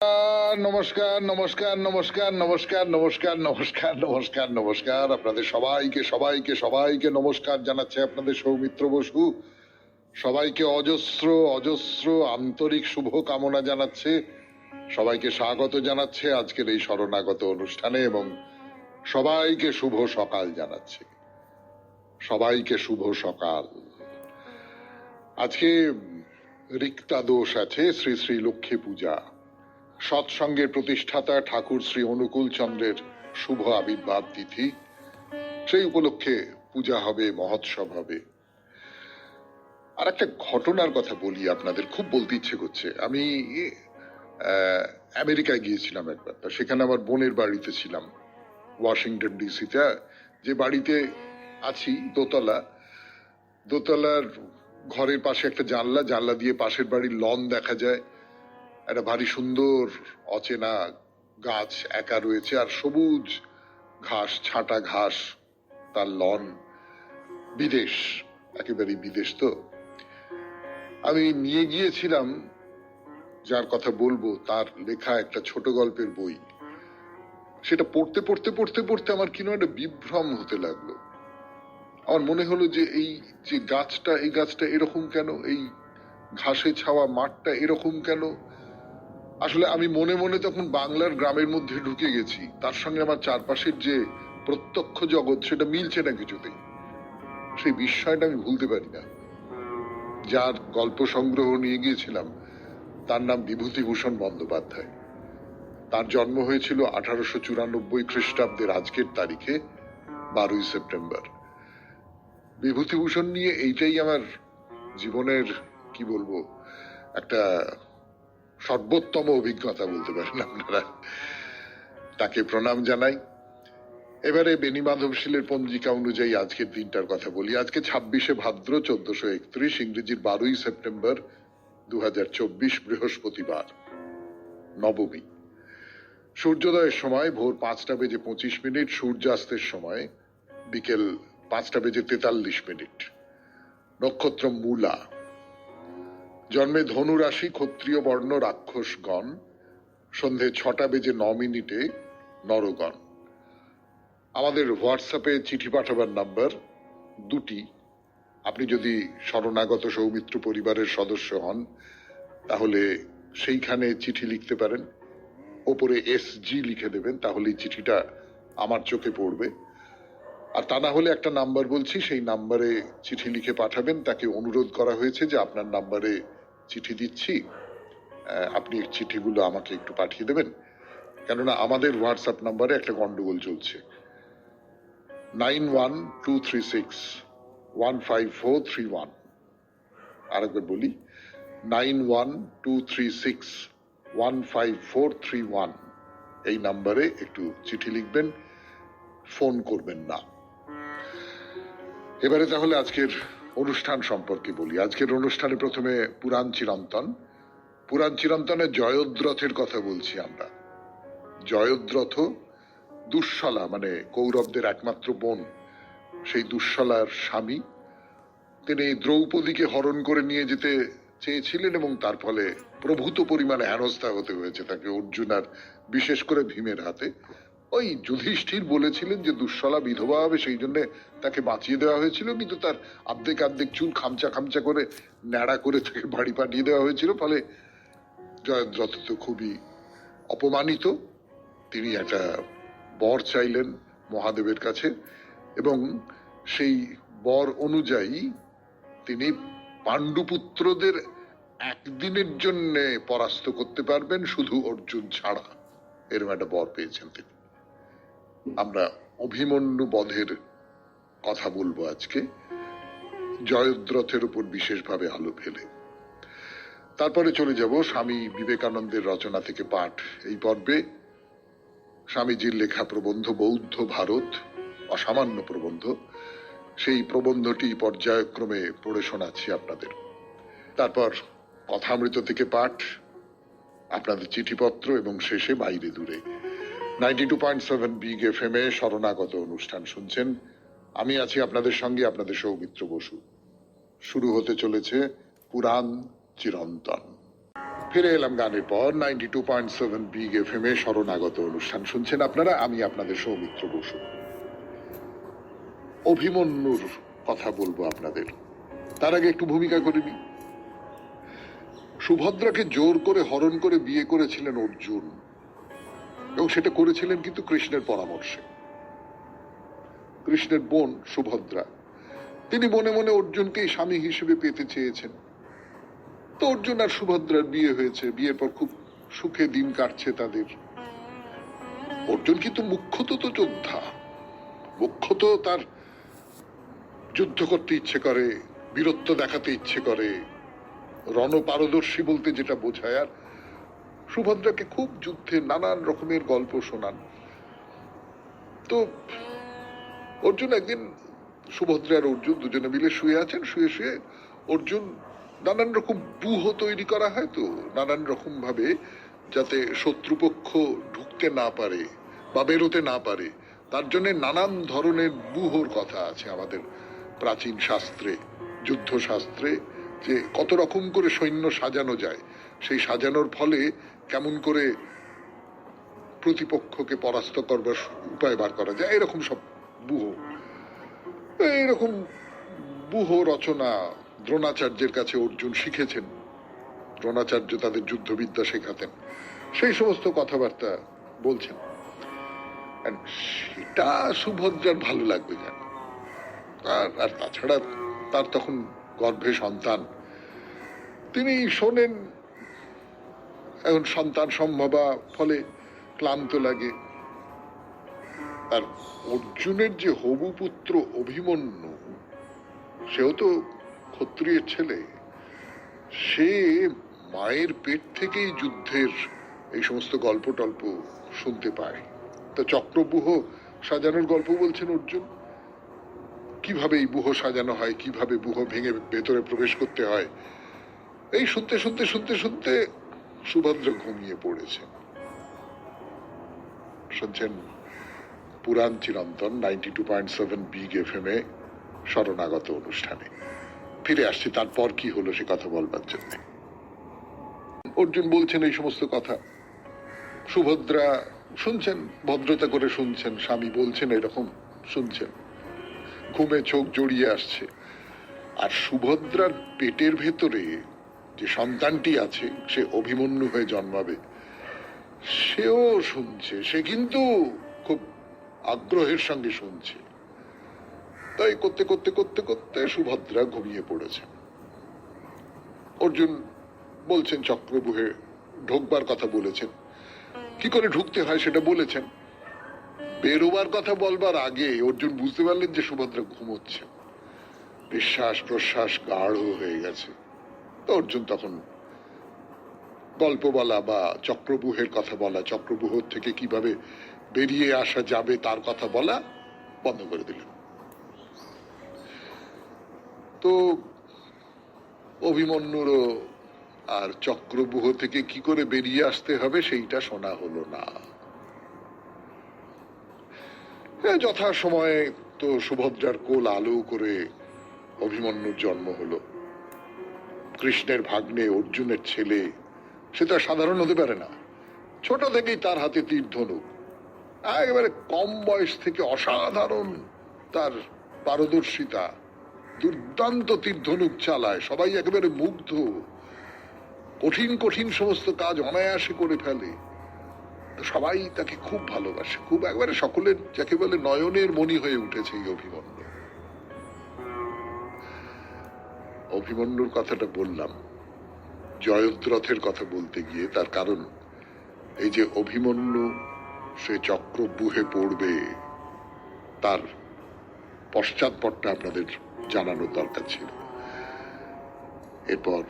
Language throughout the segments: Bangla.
নমস্কার নমস্কার নমস্কার নমস্কার নমস্কার নমস্কার নমস্কার নমস্কার আপনাদের সবাইকে সবাইকে সবাইকে নমস্কার জানাচ্ছে আপনাদের সৌমিত্র বসু। সবাইকে অজস্র অজস্র আন্তরিক শুভ কামনা জানাচ্ছে, সবাইকে স্বাগত জানাচ্ছে আজকের এই শরণাগত অনুষ্ঠানে এবং সবাইকে শুভ সকাল জানাচ্ছে, সবাইকে শুভ সকাল। আজকে রিক্তা দোষ আছে, শ্রী শ্রী লক্ষ্মী পূজা, সৎসঙ্গের প্রতিষ্ঠাতা ঠাকুর শ্রী অনুকূল চন্দ্রের শুভ আবির্ভাব তিথি। সেই উপলক্ষে পূজা হবে, মহোৎসব হবে। আর একটা ঘটনার কথা বলি আপনাদের, খুব বলতে ইচ্ছে করছে। আমি আমেরিকায় গিয়েছিলাম একবার, সেখানে আমার বোনের বাড়িতে ছিলাম, ওয়াশিংটন ডিসিতে। যে বাড়িতে আছি দোতলার ঘরের পাশে একটা জানলা দিয়ে পাশের বাড়ির লন দেখা যায়। একটা ভারী সুন্দর অচেনা গাছ একা রয়েছে, আর সবুজ ঘাস, ছাটা ঘাস, তার লন। বিদেশ, একেবারেই বিদেশ। তো আমি নিয়ে গিয়েছিলাম যার কথা বলবো, তার লেখা একটা ছোট গল্পের বই। সেটা পড়তে পড়তে পড়তে পড়তে আমার কিনো একটা বিভ্রম হতে লাগলো। আমার মনে হলো যে এই যে গাছটা, এই গাছটা এরকম কেন, এই ঘাসে ছাওয়া মাঠটা এরকম কেন। আসলে আমি মনে মনে তখন বাংলার গ্রামের মধ্যে ঢুকে গেছি, তার সঙ্গে আমার চারপাশের যে প্রত্যক্ষ জগৎ সেটা মিলছে না কিছুতেই। সেই বিস্ময়টা আমি ভুলতে পারি না। যার গল্প সংগ্রহ নিয়ে গিয়েছিলাম তার নাম বিভূতিভূষণ বন্দ্যোপাধ্যায়। তার জন্ম হয়েছিল 1894 খ্রিস্টাব্দের আজকের তারিখে 12ই সেপ্টেম্বর। বিভূতিভূষণ নিয়ে এইটাই আমার জীবনের, কি বলবো, একটা সর্বোত্তম অভিজ্ঞতা বলতে পারেন আপনারা। তাকে প্রণাম জানাই। এবারে বেণী মাধবশীলের পঞ্জিকা অনুযায়ী আজকের দিনটার কথা বলি। আজকে 26শে ভাদ্র 1431, ইংরেজির 12ই সেপ্টেম্বর 2024, বৃহস্পতিবার, নবমী। সূর্যোদয়ের সময় ভোর 5:25, সূর্যাস্তের সময় বিকেল 5:43। নক্ষত্র মূলা। জন্মে ধনু রাশি, ক্ষত্রিয় বর্ণ, রাক্ষসগণ। সন্ধে 6:09 নরগণ। আমাদের হোয়াটসঅ্যাপে চিঠি পাঠাবার নাম্বার দুটি। আপনি যদি শরণাগত সৌমিত্র পরিবারের সদস্য হন তাহলে সেইখানে চিঠি লিখতে পারেন, ওপরে SG লিখে দেবেন, তাহলে চিঠিটা আমার চোখে পড়বে। আর তা না হলে একটা নাম্বার বলছি, সেই নাম্বারে চিঠি লিখে পাঠাবেন। তাকে অনুরোধ করা হয়েছে যে আপনার নাম্বারে চিঠি দিচ্ছি, আপনি চিঠিগুলো আমাকে একটু পাঠিয়ে দেবেন, কেননা আমাদের হোয়াটসঅ্যাপ নাম্বারে একটা গন্ডগোল চলছে। 9123615431। আরেকবার বলি, 9123615431। এই নাম্বারে একটু চিঠি লিখবেন, ফোন করবেন না। এবারে তাহলে আজকের অনুষ্ঠান সম্পর্কে বলি। আজকের অনুষ্ঠানে প্রথমে পুরাণ চিরন্তনের জয়দ্রথের কথা বলছি আমরা। জয়দ্রথ দুঃশলা, মানে কৌরবদের একমাত্র বোন, সেই দুঃশলার স্বামী। তিনি দ্রৌপদীকে হরণ করে নিয়ে যেতে চেয়েছিলেন এবং তার ফলে প্রভূত পরিমাণে হেনস্থা হতে হয়েছে তাকে অর্জুন আর বিশেষ করে ভীমের হাতে। ওই যুধিষ্ঠির বলেছিলেন যে দুঃশলা বিধবা হবে, সেই জন্য তাকে বাঁচিয়ে দেওয়া হয়েছিল, কিন্তু তার আর্ধেক চুল খামচা করে ন্যাড়া করে তাকে বাড়ি পাঠিয়ে দেওয়া হয়েছিল। ফলে জয়দ্রথ তো খুবই অপমানিত। তিনি একটা বর চাইলেন মহাদেবের কাছে এবং সেই বর অনুযায়ী তিনি পাণ্ডুপুত্রদের একদিনের জন্য পরাস্ত করতে পারবেন, শুধু অর্জুন ছাড়া, এরকম একটা বর পেয়েছেন তিনি। আমরা অভিমন্যু বধের কথা বলবো আজকে, জয়দ্রথের উপর বিশেষভাবে আলো ফেলে। তারপরে চলে যাব স্বামী বিবেকানন্দের রচনা থেকে পাঠ। এই পর্বে স্বামীজির লেখা প্রবন্ধ বৌদ্ধ ভারত, অসামান্য প্রবন্ধ। সেই প্রবন্ধটি পর্যায়ক্রমে পড়ে শোনাচ্ছি আপনাদের। তারপর কথামৃত থেকে পাঠ, আপনাদের চিঠিপত্র এবং শেষে বাইরে দূরে। 92.7 বিগ FM এ শরণাগত অনুষ্ঠান শুনছেন। আমি আছি আপনাদের সঙ্গে, আপনাদের সৌমিত্র বসু। শুরু হতে চলেছে পুরাণ চিরন্তন। ফিরে এলাম গানের পর 92.7 বিগ এফএম এ শরণাগত অনুষ্ঠান শুনছেন আপনারা। আমি আপনাদের সৌমিত্র বসু। অভিমন্যুর কথা বলবো আপনাদের, তার আগে একটু ভূমিকা করে নিই। সুভদ্রাকে জোর করে হরণ করে বিয়ে করেছিলেন অর্জুন, এবং সেটা করেছিলেন কিন্তু কৃষ্ণের পরামর্শে। কৃষ্ণের বোন সুভদ্রা, তিনি মনে মনে অর্জুনকেই স্বামী হিসেবে পেতে চেয়েছেন। তো অর্জুন আর সুভদ্রার বিয়ে হয়েছে, বিয়ের পর খুব সুখে দিন কাটছে তাদের। অর্জুন কিন্তু মুখ্যত তো যোদ্ধা, মুখ্যত তার যুদ্ধ করতে ইচ্ছে করে, বীরত্ব দেখাতে ইচ্ছে করে, রণপারদর্শী বলতে যেটা বোঝায়। আর সুভদ্রাকে খুব যুদ্ধে নানান রকমের গল্প শোনান। তো অর্জুন একদিন, সুভদ্রা আর অর্জুন দুজনে মিলে শুয়ে আছেন, শুয়ে শুয়ে অর্জুন নানান রকম ব্যূহ তৈরি করা হয় তো, নানান রকম ভাবে যাতে শত্রুপক্ষ ঢুকতে না পারে বা বেরোতে না পারে, তার জন্য নানান ধরনের ব্যূহর কথা আছে আমাদের প্রাচীন শাস্ত্রে, যুদ্ধ শাস্ত্রে, যে কত রকম করে সৈন্য সাজানো যায়, সেই সাজানোর ফলে কেমন করে প্রতিপক্ষকে পরাস্ত করবার উপায় বার করা যায়, এরকম সব ব্যূহ। এইরকম ব্যূহ রচনা দ্রোণাচার্যের কাছে অর্জুন শিখেছেন। দ্রোণাচার্য তাদের যুদ্ধবিদ্যা শেখাতেন, সেই সমস্ত কথাবার্তা বলছেন। সেটা সুভদ্রার ভালো লাগবে কেন? আর তাছাড়া তার তখন গর্ভে সন্তান, তিনি শোনেন। এখন সন্তান সম্ভবা, ফলে ক্লান্ত লাগে। আর অর্জুনের যে হবু পুত্র অভিমন্যু, সেও তো ক্ষত্রিয়ের ছেলে, সে মায়ের পেট থেকেই যুদ্ধের এই সমস্ত গল্প টল্প শুনতে পায়। তো চক্রব্যূহ সাজানোর গল্প বলছেন অর্জুন, কিভাবে এই ব্যূহ সাজানো হয়, কিভাবে ব্যূহ ভেঙে ভেতরে প্রবেশ করতে হয়, এই শুনতে শুনতে শুনতে শুনতে সুভদ্রা ঘুমিয়ে পড়েছে। শুনছেন পুরাণ চিরন্তন 92.7 বিগ এফএম এ শরণাগত অনুষ্ঠানে। ফিরে আসছি তারপর কি হলো সে কথা বলবার জন্য। অর্জুন বলছেন এই সমস্ত কথা, সুভদ্রা শুনছেন, ভদ্রতা করে শুনছেন, স্বামী বলছেন এরকম শুনছেন, ঘুমে চোখ জড়িয়ে আসছে। আর সুভদ্রার পেটের ভেতরে যে সন্তানটি আছে, সে অভিমন্যু হয়ে জন্মাবে, সেও শুনছে। সে কিন্তু খুব আগ্রহের সঙ্গে শুনছে। তাই করতে করতে করতে করতে সুভদ্রা ঘুমিয়ে পড়েছে। অর্জুন বলছেন চক্রব্যূহে ঢোকবার কথা বলেছেন, কি করে ঢুকতে হয় সেটা বলেছেন। বেরোবার কথা বলবার আগে অর্জুন বুঝতে পারলেন যে সুভদ্রা ঘুমোচ্ছে, নিঃশ্বাস প্রশ্বাস গাঢ় হয়ে গেছে। তো অর্জুন তখন গল্প বলা বা চক্রব্যূহের কথা বলা, চক্রব্যূহ থেকে কিভাবে বেরিয়ে আসা যাবে তার কথা বলা বন্ধ করে দিলেন। তো অভিমন্যুরও আর চক্রব্যূহ থেকে কি করে বেরিয়ে আসতে হবে সেইটা শোনা হলো না। যথা সময়ে তো সুভদ্রার কোল আলো করে অভিমন্যুর জন্ম হলো। কৃষ্ণের ভাগ্নে, অর্জুনের ছেলে, সে তো সাধারণ হতে পারে না। ছোট থেকেই তার হাতে তীর ধনুক, একেবারে কম বয়স থেকে অসাধারণ তার পারদর্শিতা, দুর্দান্ত তীর ধনুক চালায়, সবাই একেবারে মুগ্ধ, কঠিন কঠিন সমস্ত কাজ অনায়াসে করে ফেলে। সবাই তাকে খুব ভালোবাসে, খুব একবারে সকলের যাকে বলে নয়নের মণি হয়ে উঠেছে এই অভিমন্যু। অভিমন্যুর কথাটা বললাম জয়দ্রথের কথা বলতে গিয়ে, তার কারণ এই যে অভিমন্যু সে চক্রব্যূহে পড়বে, তার পশ্চাৎপটটা আপনাদের জানানোর দরকার ছিল। এরপর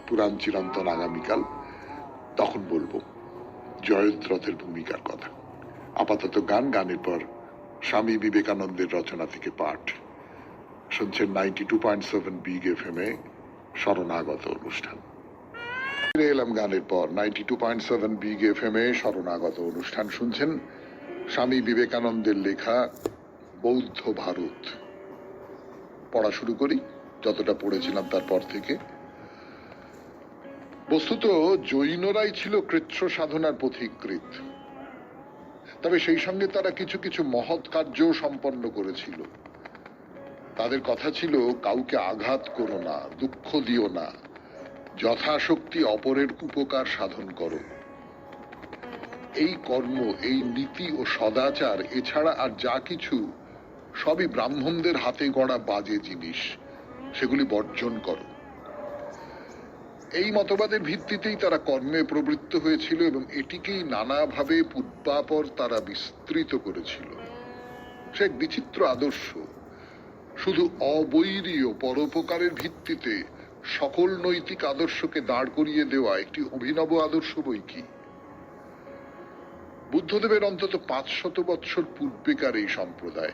পুরাণ চিরন্তন আগামীকাল, তখন বলবো জয়দ্রথের ভূমিকার কথা। আপাতত গান, গানের পর স্বামী বিবেকানন্দের রচনা থেকে পাঠ। শুনছেন 92.7 বিগ এফএম এ শরণাগত অনুষ্ঠান। ফিরে এলাম গানের পর 92.7 বিগ এফএম এ শরণাগত অনুষ্ঠান শুনছেন। স্বামী বিবেকানন্দের লেখা বৌদ্ধ ভারত। পড়া শুরু করি, যতটা পড়েছিলাম তারপর থেকে। বস্তুত জৈনরাই ছিল কৃচ্ছ সাধনার পথিকৃৎ, তবে সেই সঙ্গে তারা কিছু কিছু মহৎ কার্য সম্পন্ন করেছিল। তাদের কথা ছিল, কাউকে আঘাত করো না, দুঃখ দিও না, যথাশক্তি অপরের উপকার সাধন করো। এই কর্ম, এই নীতি ও সদাচার এছাড়া আর যা কিছু, সবই ব্রাহ্মণদের হাতে গড়া বাজে জিনিস, সেগুলি বর্জন করো। এই মতবাদের ভিত্তিতেই তারা কর্মে প্রবৃত্ত হয়েছিল এবং এটিকেই নানাভাবে পূর্বাপর তারা বিস্তৃত করেছিল। সে এক বিচিত্র আদর্শ, শুধু অবৈরীয় পরোপকারের ভিত্তিতে সকল নৈতিক আদর্শকে দাঁড় করিয়ে দেওয়া একটি অভিনব আদর্শ বই কি। বুদ্ধদেবের অন্তত 500 বৎসর পূর্বেকার এই সম্প্রদায়।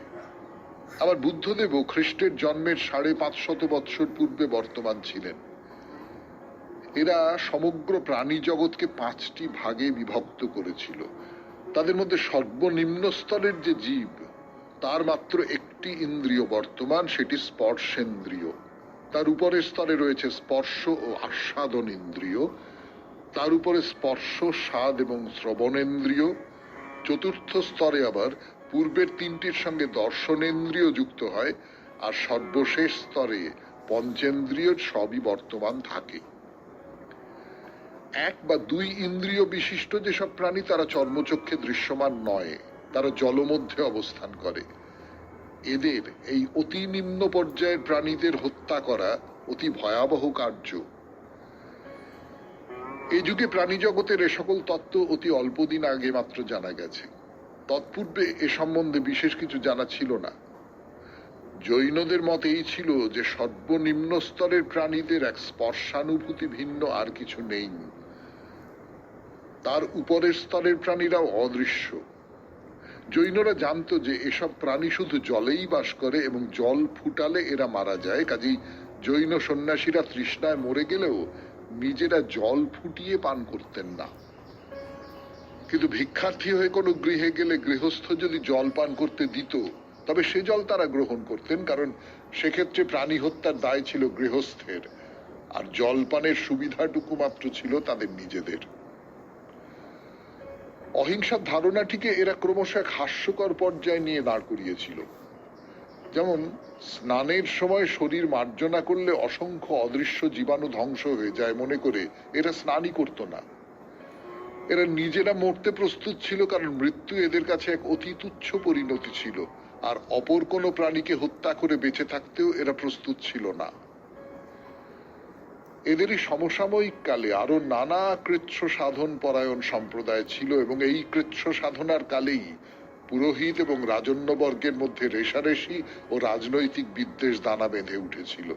আবার বুদ্ধদেবও খ্রিস্টের জন্মের 550 বৎসর পূর্বে বর্তমান ছিলেন। এরা সমগ্র প্রাণী জগৎকে 5টি ভাগে বিভক্ত করেছিল। তাদের মধ্যে সর্বনিম্ন স্তরের যে জীব, তার মাত্র একটি ইন্দ্রিয় বর্তমান, সেটি স্পর্শেন্দ্রিয়। তার উপরের স্তরে রয়েছে স্পর্শ ও আস্বাদন ইন্দ্রিয়, তার উপরে স্পর্শ, স্বাদ এবং শ্রবণেন্দ্রিয়। চতুর্থ স্তরে আবার পূর্বের 3টির সঙ্গে দর্শনেন্দ্রিয় যুক্ত হয়, আর সর্বশেষ স্তরে পঞ্চেন্দ্রিয় সবই বর্তমান থাকে। 1 বা 2 ইন্দ্রিয় বিশিষ্ট যেসব প্রাণী, তারা চর্মচক্ষে দৃশ্যমান নয়, তারা জলমধ্যে অবস্থান করে। এদের, এই অতি নিম্ন পর্যায়ের প্রাণীদের হত্যা করা অতি ভয়াবহ কার্য। এই যুগে প্রাণী জগতের এ সকল তত্ত্ব অতি অল্পদিন আগে মাত্র জানা গেছে। তৎপূর্বে এ সম্বন্ধে বিশেষ কিছু জানা ছিল না। জৈনদের মত এই ছিল যে সর্বনিম্ন স্তরের প্রাণীদের এক স্পর্শানুভূতি ভিন্ন আর কিছু নেই। তার উপরের স্তরের প্রাণীরাও অদৃশ্য। জৈনরা জানতো যে এসব প্রাণী শুধু জলেই বাস করে এবং জল ফুটালে এরা মারা যায়। কাজেই জৈন সন্ন্যাসীরা তৃষ্ণায় মরে গেলেও নিজেরা জল ফুটিয়ে পান করতেন না। কিন্তু ভিক্ষার্থী হয়ে কোনো গৃহে গেলে গৃহস্থ যদি জল পান করতে দিত, তবে সে জল তারা গ্রহণ করতেন, কারণ সেক্ষেত্রে প্রাণী হত্যার দায় ছিল গৃহস্থের, আর জলপানের সুবিধাটুকু মাত্র ছিল তাদের নিজেদের। অহিংসার ধারণাটিকে এরা ক্রমশ এক হাস্যকর পর্যায়ে নিয়ে দাঁড় করিয়েছিল। যেমন স্নানের সময় শরীর মার্জনা করলে অসংখ্য অদৃশ্য জীবাণু ধ্বংস হয়ে যায় মনে করে এরা স্নানই করত না। এরা নিজেরা মরতে প্রস্তুত ছিল, কারণ মৃত্যু এদের কাছে এক অতি তুচ্ছ পরিণতি ছিল, আর অপর কোনো প্রাণীকে হত্যা করে বেঁচে থাকতেও এরা প্রস্তুত ছিল না। এদেরই সমসাময়িক কালে আরো নানা কৃচ্ছ সাধন পরায়ণ সম্প্রদায় ছিল, এবং এই কৃচ্ছ সাধনার কালেই পুরোহিত এবং রাজন্যবর্গের মধ্যে রেষারেষি ও রাজনৈতিক বিদ্বেষ দানা বেঁধে উঠেছিল।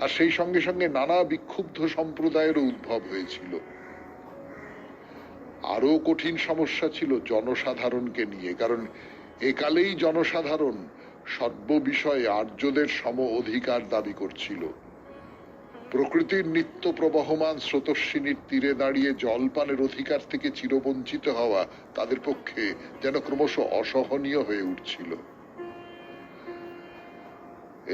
আর সেই সঙ্গে সঙ্গে নানা বিক্ষুব্ধ সম্প্রদায়েরও উদ্ভব হয়েছিল। আরো কঠিন সমস্যা ছিল জনসাধারণকে নিয়ে, কারণ একালেই জনসাধারণ সর্ববিষয়ে আর্যদের সম অধিকার দাবি করছিল। প্রকৃতির নিত্য প্রবহমান স্রোতস্বিনীর তীরে দাঁড়িয়ে জলপানের অধিকার থেকে চিরবঞ্চিত হওয়া তাদের পক্ষে যেন ক্রমশ অসহনীয় হয়ে উঠছিল।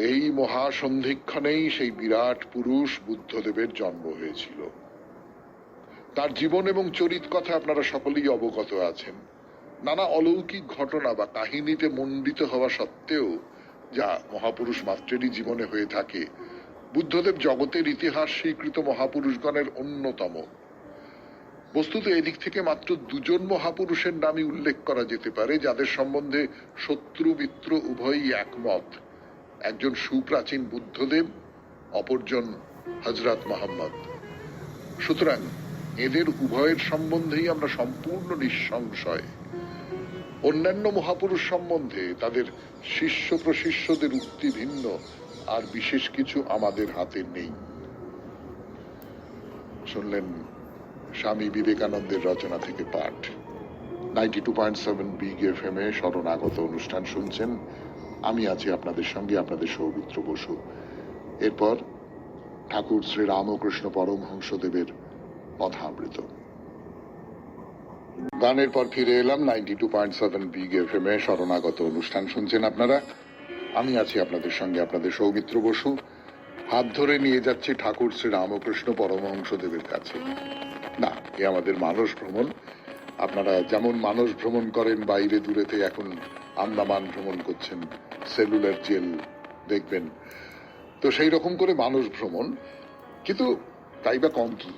এই মহাসন্ধিক্ষণেই সেই বিরাট পুরুষ বুদ্ধদেবের জন্ম হয়েছিল। তার জীবন এবং চরিত কথা আপনারা সকলেই অবগত আছেন। নানা অলৌকিক ঘটনা বা কাহিনীতে মণ্ডিত হওয়া সত্ত্বেও, যা মহাপুরুষ মাত্রেরই জীবনে হয়ে থাকে, বুদ্ধদেব জগতের ইতিহাস স্বীকৃত মহাপুরুষগণের অন্যতম। বস্তুত এদিক থেকে মাত্র 2 জন মহাপুরুষের নামই উল্লেখ করা যেতে পারে, যাদের সম্বন্ধে শত্রু মিত্র উভয়ই একমত। একজন সুপ্রাচীন বুদ্ধদেব, অপরজন হযরত মুহাম্মদ। সুতরাং এদের উভয়ের সম্বন্ধেই আমরা সম্পূর্ণ নিঃসংশয়। অন্যান্য মহাপুরুষ সম্বন্ধে তাদের শিষ্য প্রশিষ্যদের উক্তি ভিন্ন, আর বিশেষ কিছু আমাদের হাতে নেই। শুনলেন স্বামী বিবেকানন্দের রচনা থেকে পাঠ। 92.7 বিগ এফএম এ শরণাগত অনুষ্ঠান শুনছেন। আমি আছি আপনাদের সঙ্গে, আপনাদের সৌমিত্র বসু। এরপর ঠাকুর শ্রী রামকৃষ্ণ পরমহংসদেবের কথামৃত। গানের পর ফিরে এলাম। 92.7 বিগ এফএম এ শরণাগত অনুষ্ঠান শুনছেন আপনারা। আমি আছি আপনাদের সঙ্গে, আপনাদের সৌমিত্র বসু। হাত ধরে নিয়ে যাচ্ছি ঠাকুর শ্রী রামকৃষ্ণ পরমহংসদেবের কাছে। না, এ আমাদের মানস ভ্রমণ। আপনারা যেমন মানস ভ্রমণ করেন বাইরে দূরেতে, এখন আন্দামান ভ্রমণ করছেন, সেলুলার জেল দেখবেন, তো সেই রকম করে মানস ভ্রমণ। কিন্তু তাই বা কম কি,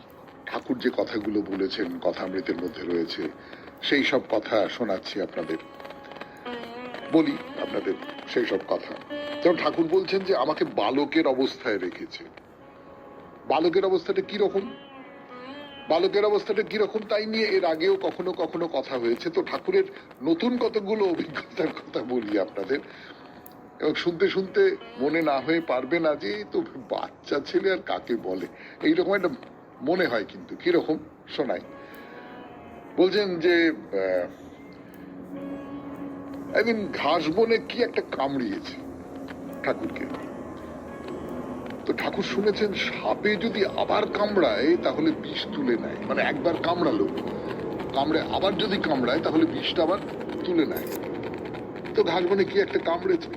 ঠাকুর যে কথাগুলো বলেছেন কথামৃতের মধ্যে রয়েছে, সেই সব কথা শোনাচ্ছি আপনাদের, বলি আপনাদের সেই সব কথা। যেমন ঠাকুর বলছেন যে আমাকে বালকের অবস্থায় রেখেছে। বালকের অবস্থাটা কিরকম, বালকের অবস্থাটা কিরকম তাই নিয়ে এর আগেও কখনো কখনো কথা হয়েছে। তো ঠাকুরের নতুন কতগুলো অভিজ্ঞতার কথা বলি আপনাদের, এবং শুনতে শুনতে মনে না হয়ে পারবে না যে তো বাচ্চা ছেলে আর কাকে বলে, এইরকম একটা মনে হয়। কিন্তু কিরকম শোনাই। বলছেন যে একদিন ঘাস বনে কি একটা কামড়িয়েছে ঠাকুরকে। তো ঠাকুর শুনেছেন সাপে যদি আবার কামড়ায় তাহলে বিষ তুলে নেয়, মানে একবার কামড়ালো, কামড়ে আবার যদি কামড়ায় তাহলে বিষটা আবার তুলে নেয়। তো ঘাস বনে কি একটা কামড়েছে,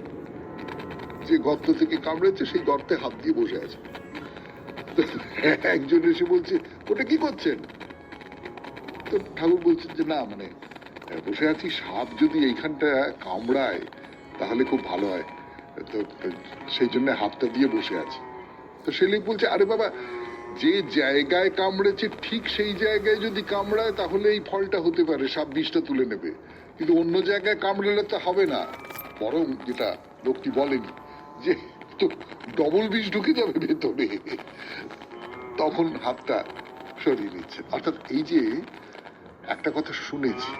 যে গর্ত থেকে কামড়েছে সেই গর্তে হাত দিয়ে বসে আছে। একজন এসে বলছে ওটা কি করছেন? তো ঠাকুর বলছেন যে না, মানে বসে আছি, সাপ যদি এইখানটা কামড়ায় তাহলে খুব ভালো হয়, তো সেই জন্য হাতটা দিয়ে বসে আছি। তো সে লোক বলছে আরে বাবা, যে জায়গায় কামড়েছে ঠিক সেই জায়গায় যদি কামড়ায় তাহলে এই ফলটা হতে পারে, সাপ বিষটা তুলে নেবে, কিন্তু অন্য জায়গায় কামড়ালে তো হবে না। বরং যেটা লোকটি বলেনি যে তো ডবল বিষ ঢুকে যাবে ভেতরে, তখন হাতটা সরিয়ে নিচ্ছে। অর্থাৎ এই যে একটা কথা শুনেছি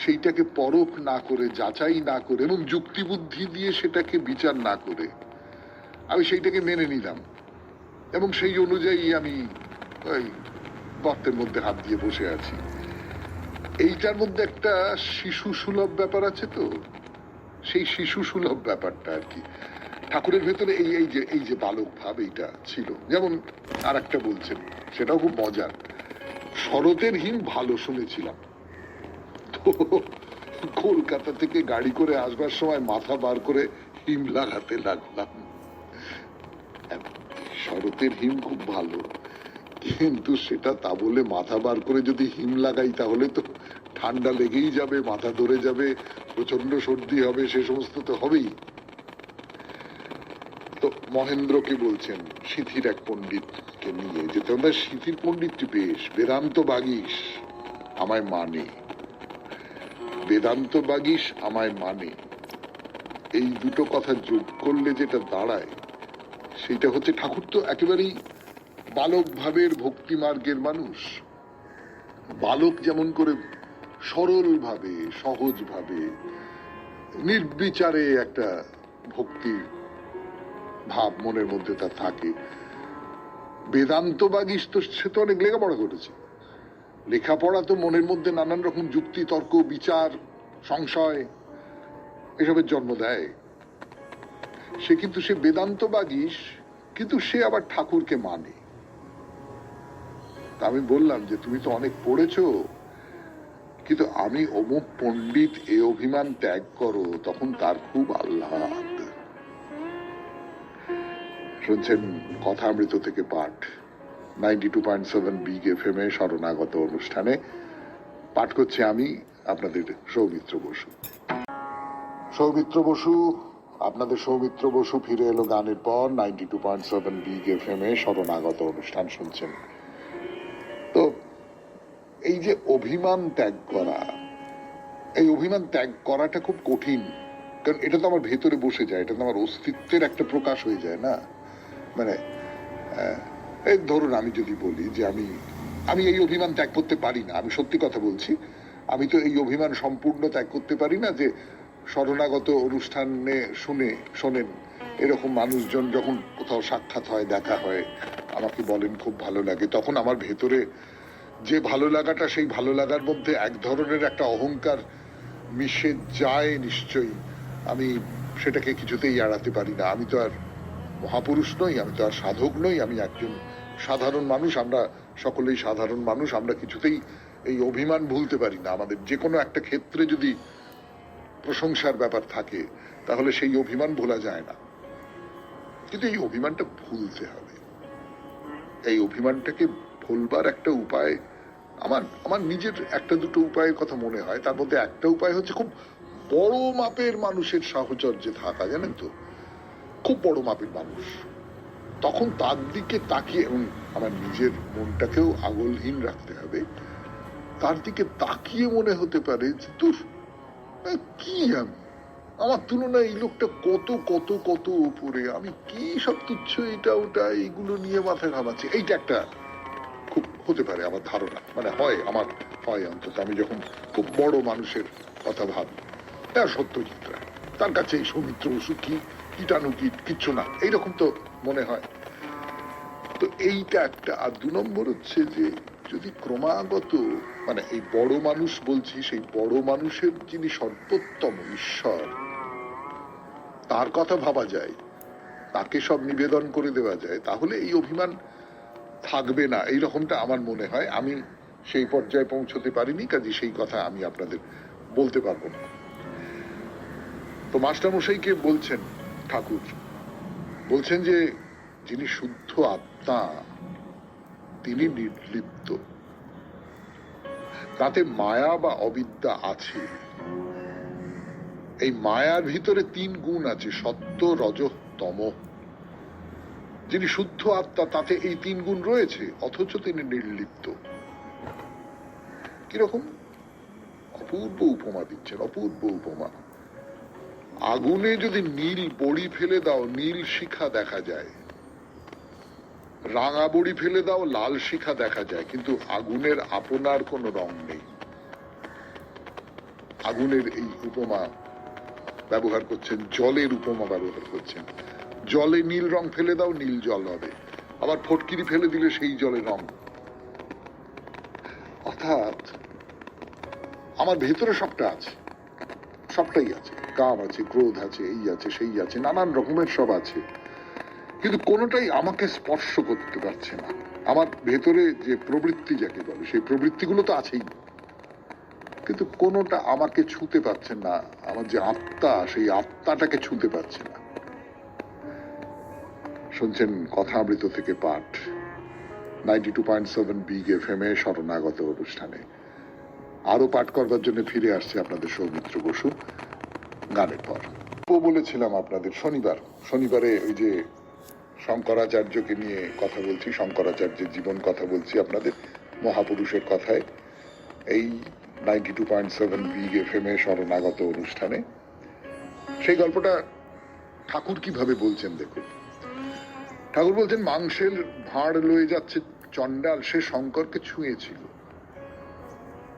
সেইটাকে পরখ না করে, যাচাই না করে এবং যুক্তি বুদ্ধি দিয়ে সেটাকে বিচার না করে আমি সেইটাকে মেনে নিলাম, এবং সেই অনুযায়ী আমি ওই গর্তের মধ্যে হাত দিয়ে বসে আছি। এইটার মধ্যে একটা শিশু সুলভ ব্যাপার আছে। তো সেই শিশু সুলভ ব্যাপারটা আর কি ঠাকুরের ভেতরে এই যে বালক ভাব এইটা ছিল। যেমন আর একটা বলছেন, সেটাও খুব মজার। শরতের হিম ভালো শুনেছিলাম, তো কলকাতা থেকে গাড়ি করে আসবার সময় মাথা বার করে হিম লাগাতে লাগলাম। শরতের হিম খুব ভালো, কিন্তু সেটা তা বলে মাথা বার করে যদি হিম লাগাই তাহলে তো ঠান্ডা লেগেই যাবে, মাথা ধরে যাবে, প্রচন্ড সর্দি হবে, সে সমস্ত তো হবেই। তো মহেন্দ্রকে বলছেন সিথির এক পণ্ডিতকে নিয়ে যে তোমরা সিথির পণ্ডিতটি বেশ, বেদান্ত বাগীশ আমায় মানে, বেদান্ত বাগীশ আমায় মানে, এই দুটো কথা যোগ করলে যেটা দাঁড়ায় সেটা হচ্ছে ঠাকুর তো একেবারেই বালক ভাবের ভক্তি মার্গের মানুষ। বালক যেমন করে সরল ভাবে, সহজ ভাবে, নির্বিচারে একটা ভক্তির ভাব মনের মধ্যে তার থাকে, বেদান্ত বাগীশ তো সে তো অনেক লেখাপড়া করেছে। লেখাপড়া তো মনের মধ্যে নানান রকম যুক্তি, তর্ক, বিচার, সংশয় এসবের জন্ম দেয়। সে কিন্তু সে বেদান্ত বাগীশ, কিন্তু সে আবার ঠাকুরকে মানে। তা আমি বললাম যে তুমি তো অনেক পড়েছো, কিন্তু আমি অমুক পণ্ডিত এ অভিমান ত্যাগ করো, তখন তার খুব আহ্লাদ। শুনছেন কথামৃত থেকে পাঠ 92.7 বিগ এফএম এ শরণাগত অনুষ্ঠানে। পাঠ করছি আমি, আপনাদের সৌমিত্র বসু। সৌমিত্র বসু, আপনাদের সৌমিত্র বসু ফিরে এলো গানের পর 92.7 বিগ এফএম এ শরণাগত অনুষ্ঠান শুনছেন। তো এই যে অভিমান ত্যাগ করা, এই অভিমান ত্যাগ করাটা খুব কঠিন, কারণ এটা তো আমার ভেতরে বসে যায়, এটা তো আমার অস্তিত্বের একটা প্রকাশ হয়ে যায় না। মানে এই ধরুন আমি যদি বলি যে আমি এই অভিমান ত্যাগ করতে পারি না, আমি সত্যি কথা বলছি, আমি তো এই অভিমান সম্পূর্ণ ত্যাগ করতে পারি না যে শরণাগত অনুষ্ঠানে শোনেন এরকম মানুষজন যখন কোথাও সাক্ষাৎ হয়, দেখা হয়, আমাকে বলেন খুব ভালো লাগে, তখন আমার ভেতরে যে ভালো লাগাটা, সেই ভালো লাগার মধ্যে এক ধরনের একটা অহংকার মিশে যায় নিশ্চয়ই। আমি সেটাকে কিছুতেই এড়াতে পারি না। আমি তো আর মহাপুরুষ নই, আমি তো আর সাধক নই, আমি একজন সাধারণ মানুষ। আমরা সকলেই সাধারণ মানুষ, আমরা কিছুতেই এই অভিমান ভুলতে পারি না। আমাদের যে কোনো একটা ক্ষেত্রে যদি প্রশংসার ব্যাপার থাকে তাহলে সেই অভিমান ভোলা যায় না। কিন্তু এই অভিমানটা ভুলতে হবে। এই অভিমানটাকে ভুলবার একটা উপায় আমার আমার নিজের একটা দুটো উপায়ের কথা মনে হয়। তার মধ্যে একটা উপায় হচ্ছে খুব বড় মাপের মানুষের সাহচর্যে থাকা, জানেন তো, খুব বড় মাপের মানুষ, তখন তার দিকে তাকিয়ে, এবং আমার নিজের মনটাকেও আগলহীন রাখতে হবে, তার দিকে তাকিয়ে মনে হতে পারে যে তোর কি, আমি, আমার তুলনায় এই লোকটা কত কত কত উপরে, আমি কি সব তুচ্ছ এটা ওটা এইগুলো নিয়ে মাথা ঘামাচ্ছি। এইটা একটা খুব হতে পারে আমার ধারণা, মানে হয়, আমার হয় অন্তত, আমি যখন খুব বড় মানুষের কথা ভাবি। তার সত্যজিৎ রায়, তার কাছে এই সৌমিত্র বসু কি, কীটানুকীট কিচ্ছু না, এইরকম তো মনে হয়। তো এইটা একটা। আর 2 নম্বর হচ্ছে যে যদি ক্রমাগত, মানে এই বড় মানুষ বলছি, সেই বড় মানুষের যিনি সর্বোত্তম ঈশ্বর, তার কথা ভাবা যায়, তাকে সব নিবেদন করে দেওয়া যায়, তাহলে এই অভিমান থাকবে না, এই রকমটা আমার মনে হয়। আমি সেই পর্যায়ে পৌঁছতে পারিনি, কাজে সেই কথা আমি আপনাদের বলতে পারবো না। তো মাস্টারমশাইকে বলছেন ঠাকুর, বলছেন যে যিনি শুদ্ধ আত্মা তিনি নির্লিপ্ত, তাতে মায়া বা অবিদ্যা আছে। এই মায়ার ভিতরে 3 গুণ আছে, সত্য, রজঃ, তম। যিনি শুদ্ধ আত্মা তাতে এই 3 গুণ রয়েছে, অথচ তিনি নির্লিপ্ত। কিরকম? অপূর্ব উপমা দিচ্ছেন, অপূর্ব উপমা। আগুনে যদি নীল বড়ি ফেলে দাও, নীল শিখা দেখা যায়, রাঙা বড়ি ফেলে দাও, লাল শিখা দেখা যায়, কিন্তু আগুনের আপনার কোনো রং নেই। আগুনের এই উপমা ব্যবহার করছেন, জলের উপমা ব্যবহার করছেন। জলে নীল রং ফেলে দাও, নীল জল হবে, আবার ফটকিরি ফেলে দিলে সেই জলে রং। অর্থাৎ আমার ভেতরে সবটা আছে, সবটাই আছে, কাম আছে, ক্রোধ আছে, এই আছে, সেই আছে, নানান রকমের সব আছে, কিন্তু কোনোটাই আমাকে স্পর্শ করতে পারছে না। আমার ভেতরে যে প্রবৃত্তি যাকে বলে, সেই প্রবৃত্তিগুলো তো আছেই, কিন্তু কোনোটা আমাকে ছুঁতে পারছে না। আমার যে আত্মা, সেই আত্মাটাকে ছুঁতে পারছে না। শুনছেন কথামৃত থেকে পাঠ, 92.7 বিগ FM এ শরণাগত অনুষ্ঠানে। আরো পাঠ করবার জন্য ফিরে আসছে আপনাদের সৌমিত্র বসু গানের পর। বলেছিলাম আপনাদের শনিবারে ওই যে শঙ্করাচার্যকে নিয়ে কথা বলছি, শঙ্করাচার্যের জীবন কথা বলছি আপনাদের, মহাপুরুষের কথায়, এই 92.7 বিগ FM এ শরণাগত অনুষ্ঠানে। সেই গল্পটা ঠাকুর কিভাবে বলছেন দেখুন। ঠাকুর বলছেন, মাংসের ভাঁড় লয়ে যাচ্ছে চণ্ডাল, সে শঙ্করকে ছুঁয়েছিল।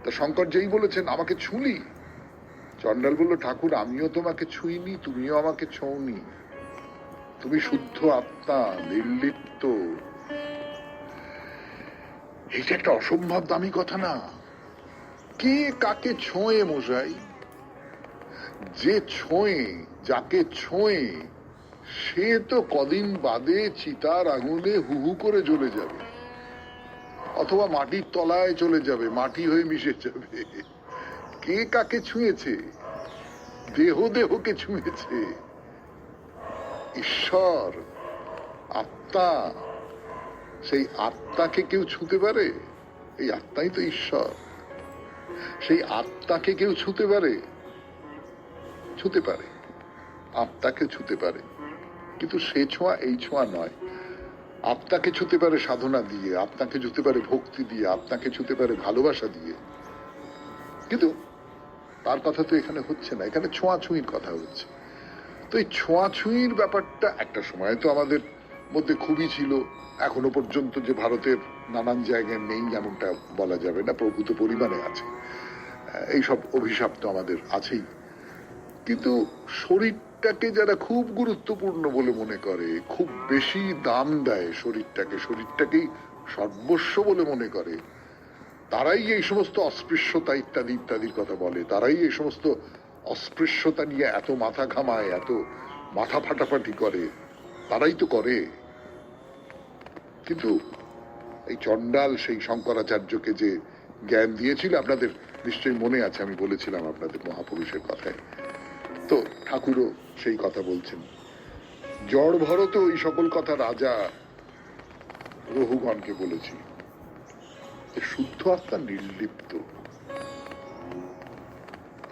তা শঙ্কর যেই বলেছেন আমাকে ছুঁলি, চণ্ডাল বলল, ঠাকুর আমিও তোমাকে ছুঁইনি, তুমিও আমাকে ছোঁনি, তুমি শুদ্ধ আত্মা, নির্লিপ্ত। এইটা একটা অসম্ভব দামি কথা না? কে কাকে ছোঁয়ে মশাই? যে ছোঁয়ে, যাকে ছোঁয়ে, সে তো কদিন বাদে চিতার আগুনে হু হু করে জ্বলে যাবে, অথবা মাটির তলায় চলে যাবে, মাটি হয়ে মিশে যাবে। কে কাকে ছুঁয়েছে? দেহ দেহকে ছুঁয়েছে। ঈশ্বর, আত্মা, সেই আত্মাকে কেউ ছুঁতে পারে? এই আত্মাই তো ঈশ্বর। সেই আত্মাকে কেউ ছুঁতে পারে? ছুঁতে পারে, আত্মাকে ছুঁতে পারে, কিন্তু সে ছোঁয়া এই ছোঁয়া নয়। আত্মাকে ছুঁতে পারে সাধনা দিয়ে, আত্মাকে ছুঁতে পারে ভক্তি দিয়ে, আত্মাকে ছুঁতে পারে ভালোবাসা দিয়ে, কিন্তু তার কথা তো এখানে হচ্ছে না। এখানে ছোঁয়াছুঁয়ির কথা হচ্ছে। তো এই ছোঁয়াছুঁয়ির ব্যাপারটা একটা সময় তো আমাদের মধ্যে খুবই ছিল, এখনো পর্যন্ত যে ভারতের নানান জায়গায় নেই এমনটা বলা যাবে না, প্রভূত পরিমাণে আছে। এইসব অভিশাপ তো আমাদের আছেই। কিন্তু শরীরটাকে যারা খুব গুরুত্বপূর্ণ বলে মনে করে, খুব বেশি দাম দেয় শরীরটাকে, শরীরটাকেই সর্বস্ব বলে মনে করে, তারাই এই সমস্ত অস্পৃশ্যতা ইত্যাদি ইত্যাদির কথা বলে, তারাই এই সমস্ত অস্পৃশ্যতা নিয়ে এত মাথা ঘামায়, এত মাথা ফাটাফাটি করে, তারাই তো করে। কিন্তু এই চণ্ডাল সেই শঙ্করাচার্যকে যে জ্ঞান দিয়েছিল, আপনাদের নিশ্চয়ই মনে আছে, আমি বলেছিলাম আপনাদের মহাপুরুষের কথায়। তো ঠাকুরও সেই কথা বলছেন, জড় ভরত ওই সকল কথা রাজা রহুগণকে বলেছি। শুদ্ধ আত্মা নির্লিপ্ত,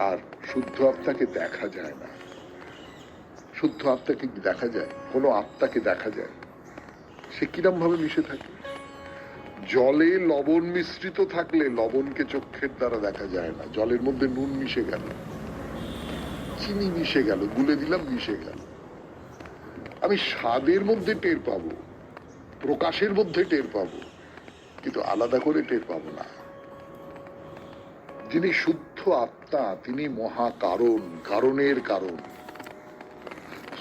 আর শুদ্ধ আত্মাকে দেখা যায় না। শুদ্ধ আত্মাকে দেখা যায়? কোন আত্মাকে দেখা যায়? সে কিরম ভাবে মিশে থাকে? জলে লবণ মিশ্রিত থাকলে লবণকে চোখের দ্বারা দেখা যায় না। জলের মধ্যে নুন মিশে গেল, চিনি মিশে গেল, গুলে দিলাম, মিশে গেল। আমি স্বাদের মধ্যে টের পাবো, প্রকাশের মধ্যে টের পাবো, কিন্তু আলাদা করে টের পাবো না। যিনি শুদ্ধ আত্মা তিনি মহাকারণ, কারণের কারণ।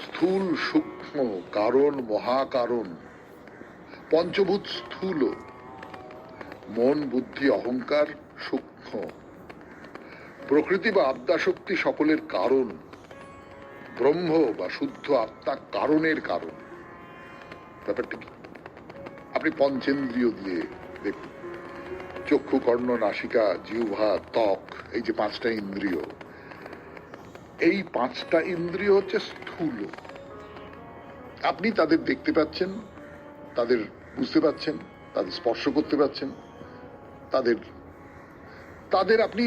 স্থূল সূক্ষ্ম, কারণ মহাকারণ। পঞ্চভূত স্থূল, মন বুদ্ধি অহংকার সূক্ষ্ম। প্রকৃতি বা আদ্যাশক্তি সকলের কারণ। ব্রহ্ম বা শুদ্ধ আত্মা কারণের কারণ। ব্যাপারটা কি? আপনি পঞ্চেন্দ্রিয় দিয়ে দেখুন, চক্ষু, কর্ণ, নাসিকা, জিহ্বা, ত্বক, এই যে পাঁচটা ইন্দ্রিয়, এই পাঁচটা ইন্দ্রিয় হচ্ছে স্থূল। আপনি তাদের দেখতে পাচ্ছেন, তাদের বুঝতে পাচ্ছেন, তাদের স্পর্শ করতে পাচ্ছেন, তাদের তাদের আপনি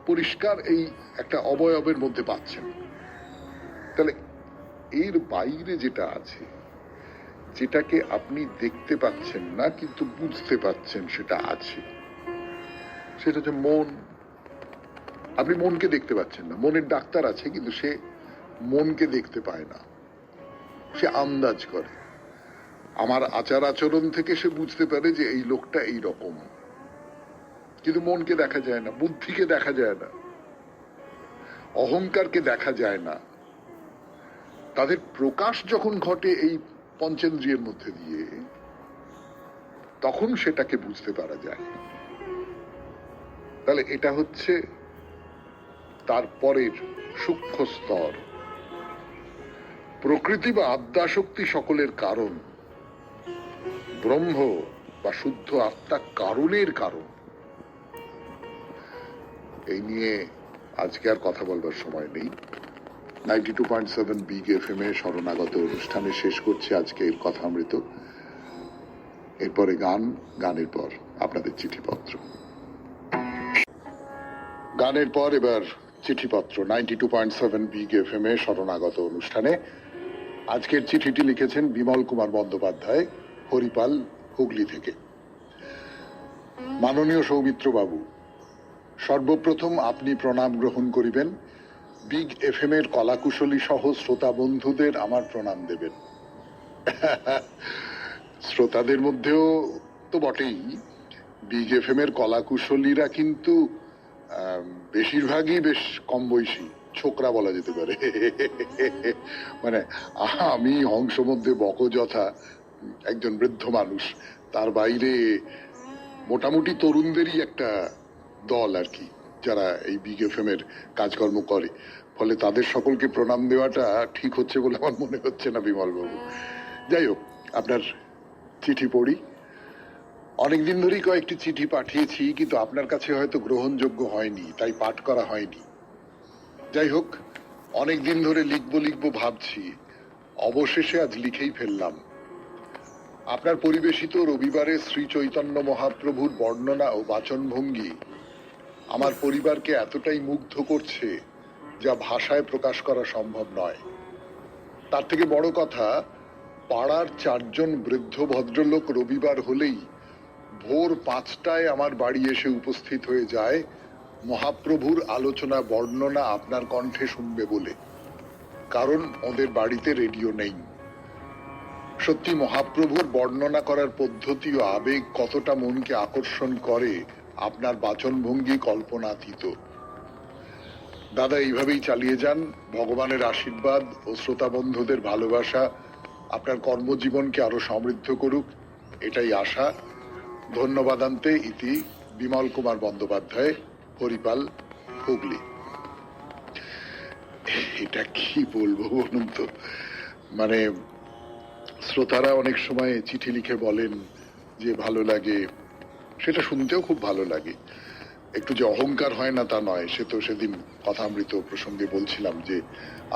পরিষ্কার এই একটা অবয়বের মধ্যে পাচ্ছেন। তাহলে এর বাইরে যেটা আছে, যেটাকে আপনি দেখতে পাচ্ছেন না কিন্তু বুঝতে পাচ্ছেন সেটা আছে, সেটা হচ্ছে মন। আপনি মনকে দেখতে পাচ্ছেন না, মনের ডাক্তার আছে কিন্তু সে মনকে দেখতে পায় না, সে আন্দাজ করে। আমার আচার আচরণ থেকে সে বুঝতে পারে যে এই লোকটা এই রকম, কিন্তু মনকে দেখা যায় না, বুদ্ধিকে দেখা যায় না, অহংকারকে দেখা যায় না। তাদের প্রকাশ যখন ঘটে এই পঞ্চেন্দ্রিয়ের মধ্যে দিয়ে, তখন সেটাকে বুঝতে পারা যায়। তাহলে এটা হচ্ছে তারপরের সূক্ষ্ম স্তর। প্রকৃতি বা আদ্যাশক্তি সকলের কারণ। ব্রহ্ম বা শুদ্ধ আত্মা কারণের কারণ। এই নিয়ে আজকে আর কথা বলবার সময় নেই। 92.7 বিগ এফএম এ শরণাগত অনুষ্ঠানে শেষ করছি আজকের কথামৃত। এরপরে গান, গানের পর আপনাদের চিঠিপত্র। গানের পর এবার চিঠিপত্র। 92.7 বিগ এফএম এ শরণাগত অনুষ্ঠানে আজকের চিঠিটি লিখেছেন বিমল কুমার বন্দ্যোপাধ্যায়, হরিপাল, হুগলি থেকে। মাননীয় সৌমিত্র বাবু, সর্বপ্রথম আপনি প্রণাম গ্রহণ করিবেন। বিগ এফএম এর কলাকুশলী সহ শ্রোতা বন্ধুদের আমার প্রণাম দেবেন। শ্রোতাদের মধ্যেও তো বটেই, বিগ এফএম এর কলাকুশলীরা কিন্তু বেশিরভাগই বেশ কম বয়সী, ছোকরা বলা যেতে পারে। মানে আমি হংস মধ্যে বকযথা একজন বৃদ্ধ মানুষ, তার বাইরে মোটামুটি তরুণদেরই একটা দল আর কি, যারা এই বিগ এফএম এর কাজকর্ম করে। ফলে তাদের সকলকে প্রণাম দেওয়াটা ঠিক হচ্ছে বলে আমার মনে হচ্ছে না বিমল বাবু। যাই হোক, আপনার চিঠি পড়ি। অনেকদিন ধরেই কয়েকটি চিঠি পাঠিয়েছি, কিন্তু আপনার কাছে হয়তো গ্রহণযোগ্য হয়নি, তাই পাঠ করা হয়নি। যাই হোক, অনেকদিন ধরে লিখবো ভাবছি, অবশেষে আজ লিখেই ফেললাম। আপনার পরিবেশিত রবিবারে শ্রী চৈতন্য মহাপ্রভুর বর্ণনা ও বাচনভঙ্গি আমার পরিবারকে এতটাই মুগ্ধ করছে যা ভাষায় প্রকাশ করা সম্ভব নয়। তার থেকে বড় কথা, পাড়ার 4 জন বৃদ্ধ ভদ্রলোক রবিবার হলেই ভোর 5টায় আমার বাড়ি এসে উপস্থিত হয়ে যায় মহাপ্রভুর আলোচনা বর্ণনা আপনার কণ্ঠে শুনবে বলে, কারণ ওদের বাড়িতে রেডিও নেই। সত্যি মহাপ্রভুর বর্ণনা করার পদ্ধতি ও আবেগ কতটা মনকে আকর্ষণ করে আপনার বাচনভঙ্গি কল্পনাতীত। দাদা, এইভাবেই চালিয়ে যান। ভগবানের আশীর্বাদ ও শ্রোতা বন্ধুদের ভালোবাসা আপনার কর্মজীবনকে আরো সমৃদ্ধ করুক, এটাই আশা। ধন্যবাদান্তে ইতি বিমল কুমার বন্দ্যোপাধ্যায়, হরিপাল, হুগলি। এটা কি বলবো বলুন তো, মানে শ্রোতারা অনেক সময় চিঠি লিখে বলেন যে ভালো লাগে, সেটা শুনতেও খুব ভালো লাগে। একটু যে অহংকার হয় না তা নয়, সে তো সেদিন কথামৃত প্রসঙ্গে বলছিলাম যে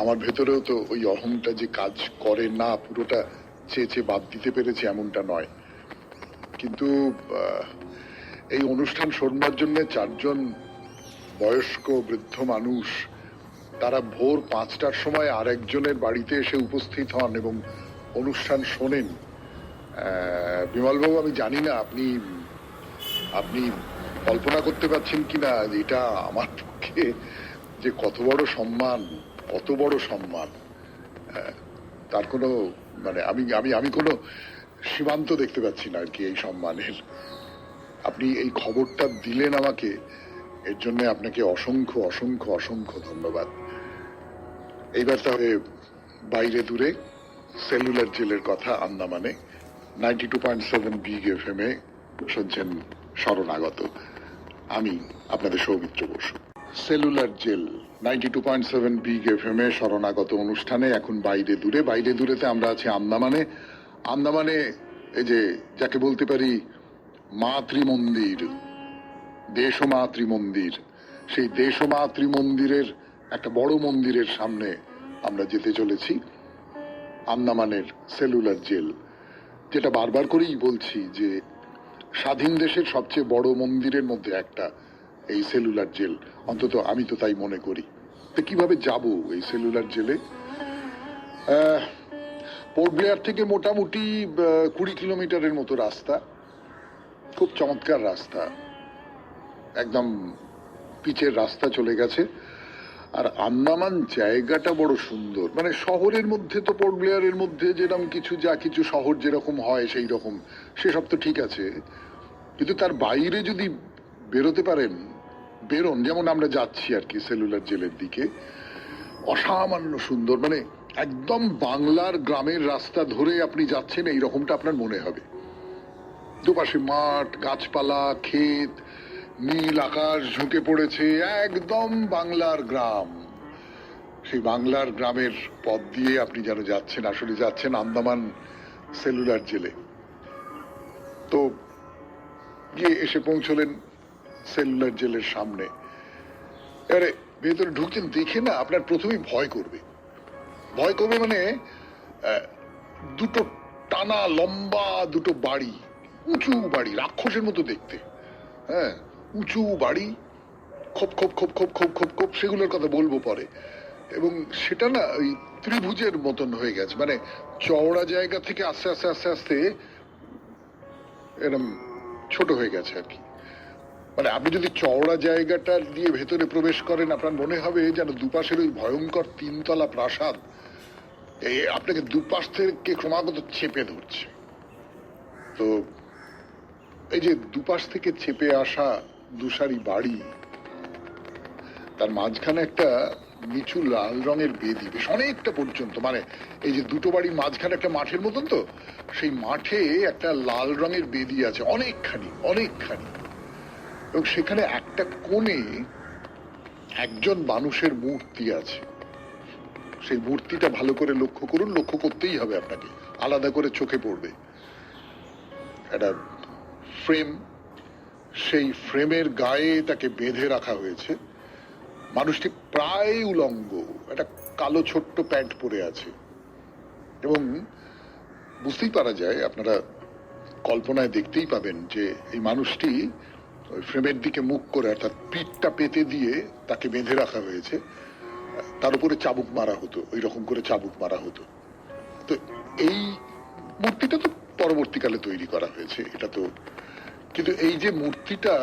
আমার ভেতরেও তো ওই অহংটা যে কাজ করে না, পুরোটা চেয়ে চেয়ে বাদ দিতে পেরেছি এমনটা নয়। কিন্তু এই অনুষ্ঠান শোনবার জন্য চারজন বয়স্ক বৃদ্ধ মানুষ তারা ভোর 5টার সময় আরেকজনের বাড়িতে এসে উপস্থিত হন এবং অনুষ্ঠান শোনেন। বিমলবাবু, আমি জানি না আপনি আপনি কল্পনা করতে পারছেন কিনা এটা আমার পক্ষে যে কত বড় সম্মান, কত বড় সম্মান। তার কোনো মানে আমি আমি আমি কোনো সীমান্ত দেখতে পাচ্ছি না আর কি এই সম্মানের। আপনি এই খবরটা দিলেন আমাকে, এর জন্য আপনাকে অসংখ্য অসংখ্য অসংখ্য ধন্যবাদ। এইবার তাহলে বাইরে দূরে সেলুলার জেলের কথা আন্দামানে 92.7 বিগ FM এ শুনছেন শরণাগত। আমি আপনাদের Soumitra Basu. Cellular Jail 92.7 Big FM এ শরণাগত অনুষ্ঠানে এখন বাইরে দূরে। বাইরে দূরেতে আমরা আছি আন্দামানে। আন্দামানে এই যে যাকে বলতে পারি মাতৃমন্দির, দেশমাতৃমন্দির, সেই দেশমাতৃমন্দিরের একটা বড় মন্দিরের সামনে আমরা যেতে চলেছি। আন্দামানের সেলুলার জেল, যেটা বারবার করেই বলছি যে স্বাধীন দেশের সবচেয়ে বড় মন্দিরের মধ্যে একটা এই সেলুলার জেল, অন্তত আমি তো তাই মনে করি। তো কিভাবে যাব এই সেলুলার জেলে? পোর্ট ব্লেয়ার থেকে মোটামুটি 20 কিলোমিটারের মতো রাস্তা, খুব চমৎকার রাস্তা, একদম পিচের রাস্তা চলে গেছে। আর আন্দামান জায়গাটা বড় সুন্দর, মানে শহরের মধ্যে তো পোর্ট ব্লেয়ারের মধ্যে যেরকম কিছু যা কিছু শহর যেরকম হয় সেই রকম, সেসব তো ঠিক আছে, কিন্তু তার বাইরে যদি বেরোতে পারেন, বেরোন, যেমন আমরা যাচ্ছি আর কি সেলুলার জেলের দিকে, অসামান্য সুন্দর, মানে একদম বাংলার গ্রামের রাস্তা ধরে আপনি যাচ্ছেন এই রকমটা আপনার মনে হবে। দুপাশে মাঠ, গাছপালা, ক্ষেত, নীল আকাশ ঝুঁকে পড়েছে, একদম বাংলার গ্রাম। সেই বাংলার গ্রামের পথ দিয়ে আপনি যেন যাচ্ছেন, আসলে যাচ্ছেন আন্দামান সেলুলার জেলে। তো গিয়ে এসে পৌঁছলেন সেলুলার জেলের সামনে। এবারে ভেতরে ঢুকছেন, দেখে না আপনার প্রথমেই ভয় করবে। ভয় করবে মানে দুটো টানা লম্বা দুটো বাড়ি, উঁচু বাড়ি, রাক্ষসের মতো দেখতে, হ্যাঁ, উঁচু বাড়ি, খোপ খোপ খোপ খোপ খোপ খোপ খোপ, সেগুলোর কথা বলবো পরে। এবং সেটা না ওই ত্রিভুজের মতন হয়ে গেছে, মানে চওড়া জায়গা থেকে আস্তে আস্তে আস্তে আস্তে এরকম ছোট হয়ে গেছে আর কি। মানে আপনি যদি চওড়া জায়গাটা দিয়ে ভেতরে প্রবেশ করেন, আপনার মনে হবে যেন দুপাশের ওই ভয়ঙ্কর 3তলা প্রাসাদ আপনাকে দুপাশ থেকে ক্রমাগত চেপে ধরছে। তো এই যে দুপাশ থেকে চেপে আসা দুসারি বাড়ি, তার মাঝখানে একটা নিচু লাল রঙের বেদি, বেশ অনেকটা পর্যন্ত, মানে এই যে দুটো বাড়ির মাঝখানে একটা মাঠের মতন, তো সেই মাঠে একটা লাল রঙের বেদি আছে, অনেকখানি অনেকখানি, এবং সেখানে একটা কোণে একজন মানুষের মূর্তি আছে। সেই মূর্তিটা ভালো করে লক্ষ্য করুন, লক্ষ্য করতেই হবে আপনাকে, আলাদা করে চোখে পড়বে। একটা ফ্রেম, সেই ফ্রেমের গায়ে তাকে বেঁধে রাখা হয়েছে। মানুষটি প্রায় উলঙ্গ, একটা কালো ছোট্ট প্যান্ট পরে আছে, এবং বুঝতেই পারা যায়, আপনারা কল্পনায় দেখতেই পাবেন যে এই মানুষটি ওই ফ্রেমের দিকে মুখ করে, অর্থাৎ পিঠটা পেতে দিয়ে তাকে বেঁধে রাখা হয়েছে। তার উপরে চাবুক মারা হতো, ওই রকম করে চাবুক মারা হতো। তো এই মূর্তিটা তো পরবর্তীকালে তৈরি করা হয়েছে, এটা তো, কিন্তু এই যে মূর্তিটা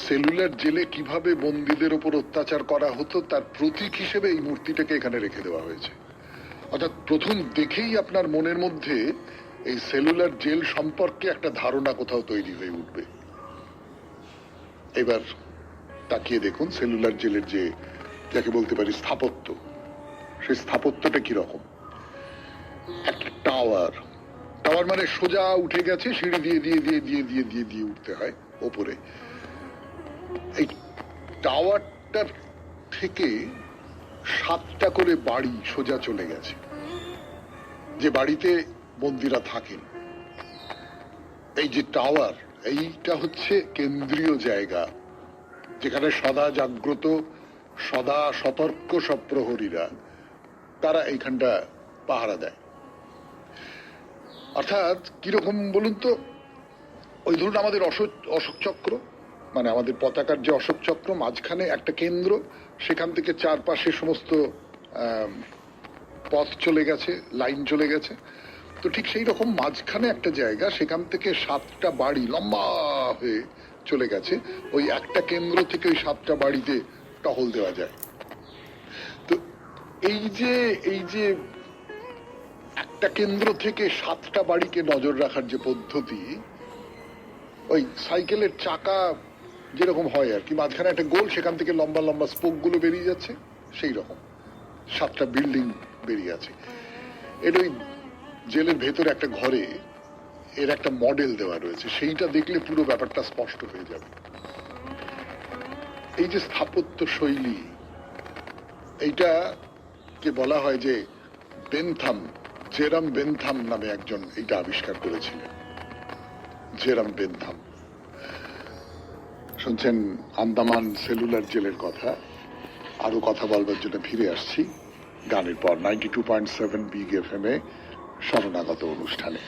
সেলুলার জেলে কিভাবে বন্দীদের উপর অত্যাচার করা হতো তার প্রতীক হিসেবে এই মূর্তিটাকে এখানে রেখে দেওয়া হয়েছে। অর্থাৎ প্রথম দেখেই আপনার মনের মধ্যে এই সেলুলার জেল সম্পর্কে একটা ধারণা কোথাও তৈরি হয়ে উঠবে। এবার তাকিয়ে দেখুন সেলুলার জেলের যে যাকে বলতে পারি স্থাপত্য, সেই স্থাপত্যটা কিরকম। একটা টাওয়ার, টাওয়ার মানে সোজা উঠে গেছে, সিঁড়ি দিয়ে দিয়ে দিয়ে দিয়ে দিয়ে দিয়ে দিয়ে উঠতে হয় ওপরে। এই টাওয়ারটার থেকে 7টা করে বাড়ি সোজা চলে গেছে, যে বাড়িতে বন্দীরা থাকেন। এই যে টাওয়ার, এইটা হচ্ছে কেন্দ্রীয় জায়গা, যেখানে সদা জাগ্রত, সদা সতর্ক সব প্রহরীরা, তারা এইখানটা পাহারা দেয়। অর্থাৎ কিরকম বলুন তো, ওই ধরুন আমাদের অশোক চক্র, মানে আমাদের পতাকার যে অশোক চক্র, মাঝখানে একটা কেন্দ্র, সেখান থেকে চারপাশে সমস্ত পথ চলে গেছে, লাইন চলে গেছে। তো ঠিক সেই রকম মাঝখানে একটা জায়গা, সেখান থেকে 7টা বাড়ি লম্বা হয়ে চলে গেছে। ওই একটা কেন্দ্র থেকে ওই 7টা বাড়িতে টহল দেওয়া যায়। তো এই যে একটা কেন্দ্র থেকে 7টা বাড়িকে নজর রাখার যে পদ্ধতি, ওই সাইকেলের চাকা যেরকম হয় আর কি, মাঝখানে একটা গোল, সেখান থেকে লম্বা লম্বা স্পোক গুলো বেরিয়ে যাচ্ছে, সেই রকম 7টা বিল্ডিং বেরিয়ে আছে। এর ওই জেলের ভেতরে একটা ঘরে এর একটা মডেল দেওয়া রয়েছে, সেইটা দেখলে পুরো ব্যাপারটা স্পষ্ট হয়ে যাবে। এই যে স্থাপত্য শৈলী, এইটা কে বলা হয় যে বেনথাম, জেরাম বেনথাম নামে একজন এইটা আবিষ্কার করেছিলেন। জেরাম বেনথাম। শুনছেন আন্দামান সেলুলার জেলের কথা। আরো কথা বলবার জন্য ফিরে আসছি গানের পর 92.7 বিগ এফএম এ শরণাগত অনুষ্ঠানে।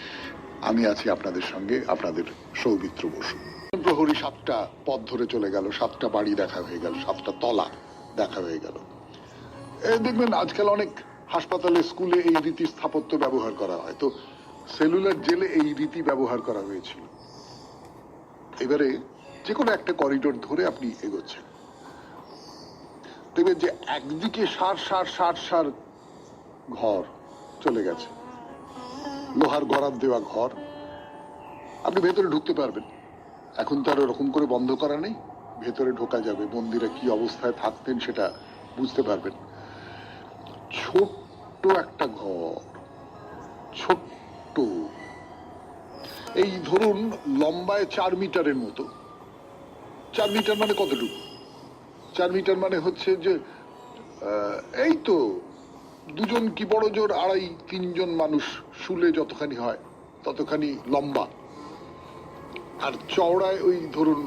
আমি আছি আপনাদের সঙ্গে, আপনাদের সৌমিত্র বসু। প্রহরী 7টা পথ ধরে চলে গেল, 7টা বাড়ি দেখা হয়ে গেল, 7টা তলা দেখা হয়ে গেল। দেখবেন আজকাল অনেক হাসপাতালে, স্কুলে এই রীতি স্থাপত্য ব্যবহার করা হয়। তো সেলুলার জেলে এই রীতি ব্যবহার করা হয়েছিল। এবারে যে কোনো একটা করিডোর ধরে আপনি এগোচ্ছেন, দেখবেন যে একদিকে সার ঘর চলে গেছে, লোহার গড়াত দেওয়া ঘর। আপনি ভেতরে ঢুকতে পারবেন, এখন তো আর ওরকম করে বন্ধ করা নেই, ভেতরে ঢোকা যাবে। বন্দীরা কি অবস্থায় থাকতেন সেটা বুঝতে পারবেন। ছোট্ট একটা ঘর, ছোট্ট, এই ধরুন লম্বায় 4 মিটারের মতো। 4 মিটার মানে কতটুকু? 4 মিটার মানে হচ্ছে যে এই তো দুজন কি বড় জোর 2.5-3 জন মানুষ শুলে যতখানি হয় ততখানি লম্বা, আর চওড়ায় ওই ধরুন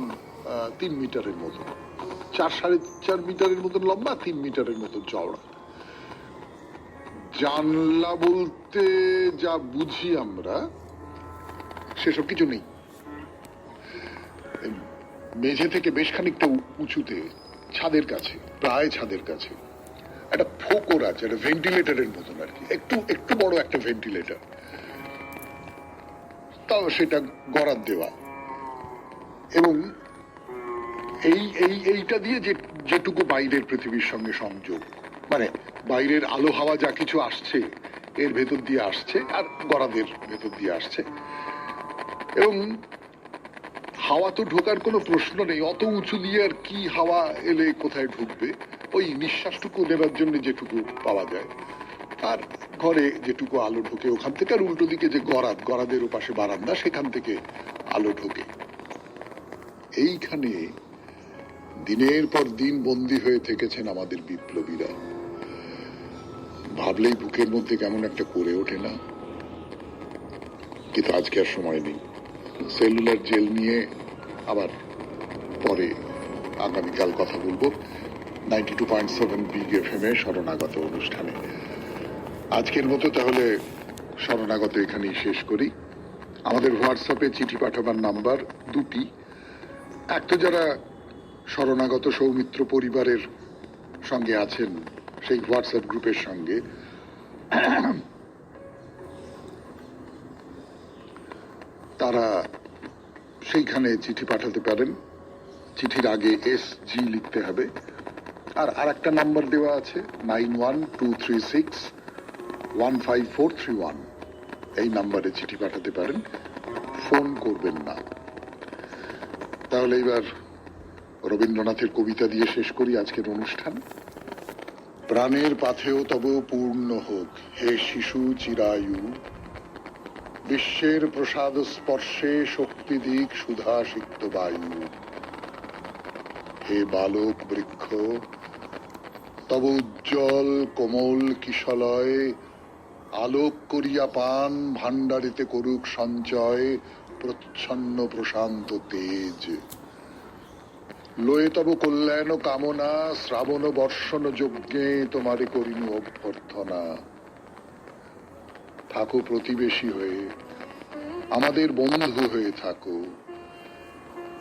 3 মিটারের মতো। 4-4.5 মিটারের মতন লম্বা, 3 মিটারের মতন চওড়া। জানলা বলতে যা বুঝি আমরা সেসব কিছু নেই। মেঝে থেকে বেশ খানিকটা উঁচুতে, ছাদের কাছে, প্রায় ছাদের কাছে একটা ফোকর আছে, একটা ভেন্টিলেটরের মতন আর কি, একটু বড় একটা ভেন্টিলেটর, তাও সেটা গড়াত দেওয়া। এবং এইটা দিয়ে যেটুকু বাইরের পৃথিবীর সঙ্গে সংযোগ, মানে বাইরের আলো হাওয়া যা কিছু আসছে এর ভেতর দিয়ে আসছে, আর গড়াদের ভেতর দিয়ে আসছে। এবং হাওয়া তো ঢোকার কোনো প্রশ্ন নেই, অত উঁচু দিয়ে আর কি হাওয়া এলে কোথায় ঢুকবে? ওই নিঃশ্বাসটুকু নেবার জন্য যেটুকু পাওয়া যায়, আর ঘরে যেটুকু আলো ঢোকে ওখান থেকে, আর উল্টো দিকে যে গড়াদের ওপাশে বারান্দা, সেখান থেকে আলো ঢোকে। এইখানে দিনের পর দিন বন্দী হয়ে থেকেছেন আমাদের বিপ্লবীরা। ভাবলেই বুকের মধ্যে কেমন একটা করে ওঠে না? কিন্তু আজকে আর সময় নেই। সেলুলার জেল নিয়ে আবার পরে আগামীকাল কথা বলবো 92.7 বিগ এফএম এ শরণাগত অনুষ্ঠানে। আজকের মতো তাহলে শরণাগত এখানেই শেষ করি। আমাদের হোয়াটসঅ্যাপে চিঠি পাঠাবার নাম্বার 2টি। এক তো যারা শরণাগত সৌমিত্র পরিবারের সঙ্গে আছেন সেই হোয়াটসঅ্যাপ গ্রুপের সঙ্গে, তারা সেইখানে চিঠি পাঠাতে পারেন। চিঠির আগে SG লিখতে হবে। আর একটা নাম্বার দেওয়া আছে 9123615431। এই নাম্বারে চিঠি পাঠাতে পারেন, ফোন করবেন না। তাহলে এবার রবীন্দ্রনাথের কবিতা দিয়ে শেষ করি আজকের অনুষ্ঠান। প্রাণের পাথেও তব পূর্ণ হোক হে শিশু চিরায়ু, বিশ্বের প্রসাদ স্পর্শে শক্তি দিক সুধা সিক্ত বায়ু। হে বালক বৃক্ষ তব উজ্জ্বল কোমল কিশলয়, আলোক করিয়া পান ভাণ্ডারিতে করুক সঞ্চয় প্রচ্ছন্ন প্রশান্ত তেজ। লয়ে তব কল্যাণ কামনা, শ্রাবণ বর্ষণ যজ্ঞে তোমারে করিনু অভ্যর্থনা। থাকো প্রতিবেশী হয়ে, আমাদের বন্ধু হয়ে থাকো।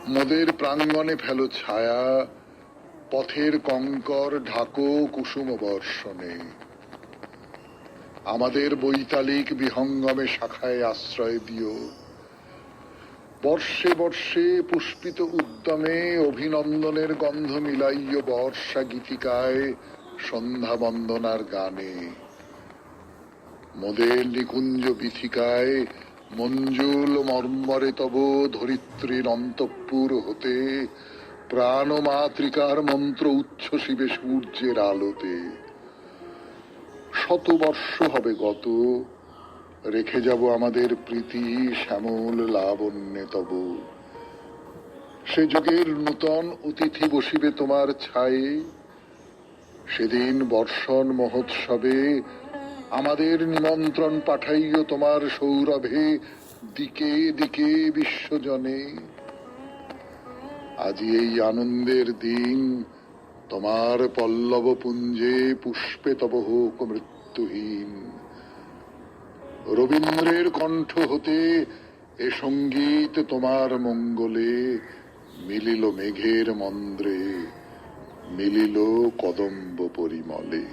মোদের প্রাঙ্গণে ফেলো ছায়া, পথের কঙ্কর ঢাকো কুসুম বর্ষণে। আমাদের বৈতালিক বিহঙ্গমে শাখায় আশ্রয় দিও। বর্ষে বর্ষে পুষ্পিত উদ্যমে অভিনন্দনের গন্ধ মিলাইয় বর্ষা গীতিকায়, সন্ধ্যা বন্দনার গানে। মোদের নিকুঞ্জ বিথিকায় মঞ্জুল মর্মরে তব ধরিত্রীর অন্তঃপুর হতে প্রাণ মাতৃকার মন্ত্র উচ্ছ্বসিবে সূর্যের আলোতে। শত বর্ষ হবে গত, রেখে যাব আমাদের প্রীতি শ্যামল লাবণ্যে তব। সে যুগের নূতন অতিথি বসিবে তোমার ছায়ে। সেদিন বর্ষণ মহোৎসবে আমাদের নিমন্ত্রণ পাঠাইও তোমার সৌরভে দিকে দিকে বিশ্বজনে। আজি এই আনন্দের দিন, তোমার পল্লব পুঞ্জে পুষ্পে তব হোক মৃত্যুহীন। রবীন্দ্রের কণ্ঠ হতে এ সঙ্গীত তোমার মঙ্গলে, মিলিল মেঘের মন্দ্রে, মিলিল কদম্ব পরিমলে।